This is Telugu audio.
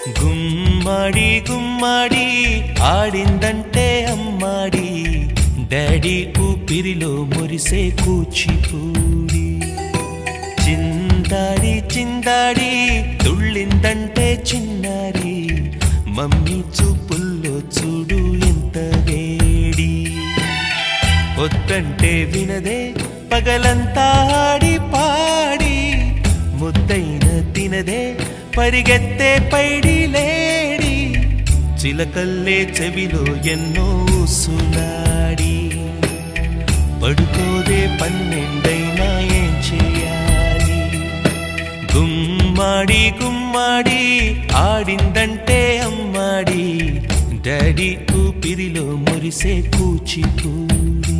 గుమ్మడి గుమ్మడి ఆడిందంటే అమ్మాడి, డాడీ ఊపిరిలో మురిసే కూచిపూడి. చిందాడి చిందాడి తుళ్ళిందంటే చిన్నారి, మమ్మీ చూపుల్లో చూడు ఎంత వేడి. వద్దంటే వినదే పగలంతా ఆడి పాడి, ముద్దైన తినదే పరిగెత్తే పైడి లేడి. చిలకల్లే చెవిలో ఎన్నో సులాడి, పడుకోదే పన్నెండైనా ఏం చేయాలి. గుమ్మాడి గుమ్మాడి ఆడిందంటే అమ్మాడి, డాడీ ఊపిరిలో మురిసే కూచిపూడి.